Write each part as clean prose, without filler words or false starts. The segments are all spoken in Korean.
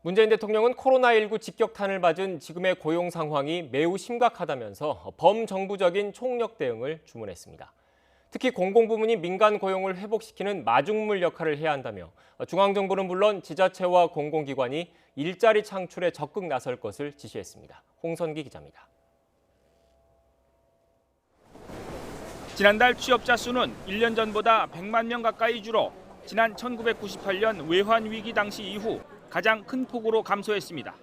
문재인 대통령은 코로나19 직격탄을 맞은 지금의 고용 상황이 매우 심각하다면서 범정부적인 총력 대응을 주문했습니다. 특히 공공부문이 민간 고용을 회복시키는 마중물 역할을 해야 한다며 중앙정부는 물론 지자체와 공공기관이 일자리 창출에 적극 나설 것을 지시했습니다. 홍선기 기자입니다. 지난달 취업자 수는 1년 전보다 100만 명 가까이 줄어 지난 1998년 외환위기 당시 이후 가장 큰 폭으로 감소했습니다.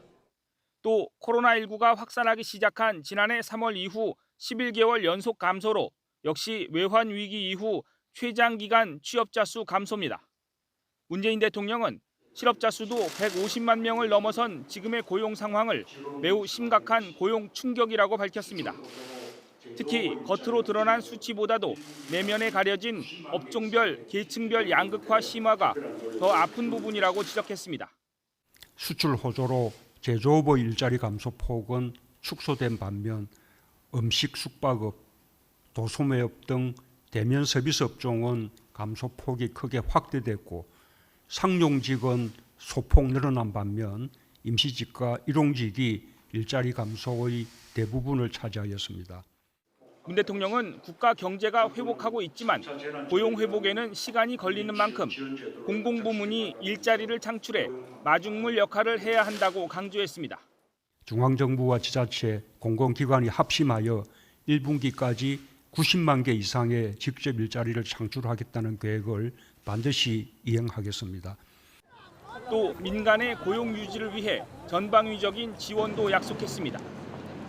또 코로나19가 확산하기 시작한 지난해 3월 이후 11개월 연속 감소로 역시 외환위기 이후 최장기간 취업자 수 감소입니다. 문재인 대통령은 실업자 수도 150만 명을 넘어선 지금의 고용 상황을 매우 심각한 고용 충격이라고 밝혔습니다. 특히 겉으로 드러난 수치보다도 내면에 가려진 업종별, 계층별 양극화 심화가 더 아픈 부분이라고 지적했습니다. 수출 호조로 제조업의 일자리 감소 폭은 축소된 반면 음식 숙박업, 도소매업 등 대면 서비스 업종은 감소 폭이 크게 확대됐고 상용직은 소폭 늘어난 반면 임시직과 일용직이 일자리 감소의 대부분을 차지하였습니다. 문 대통령은 국가 경제가 회복하고 있지만 고용 회복에는 시간이 걸리는 만큼 공공부문이 일자리를 창출해 마중물 역할을 해야 한다고 강조했습니다. 중앙정부와 지자체, 공공기관이 합심하여 1분기까지 90만 개 이상의 직접 일자리를 창출하겠다는 계획을 반드시 이행하겠습니다. 또 민간의 고용 유지를 위해 전방위적인 지원도 약속했습니다.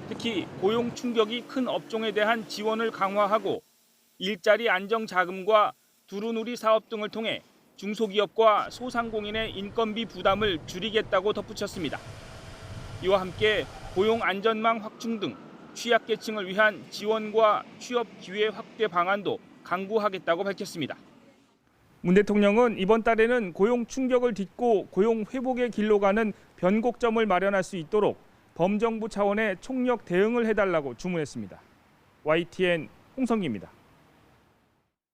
특히 고용 충격이 큰 업종에 대한 지원을 강화하고 일자리 안정 자금과 두루누리 사업 등을 통해 중소기업과 소상공인의 인건비 부담을 줄이겠다고 덧붙였습니다. 이와 함께 고용 안전망 확충 등 취약계층을 위한 지원과 취업 기회 확대 방안도 강구하겠다고 밝혔습니다. 문 대통령은 이번 달에는 고용 충격을 딛고 고용 회복의 길로 가는 변곡점을 마련할 수 있도록 범정부 차원의 총력 대응을 해달라고 주문했습니다. YTN 홍성기입니다.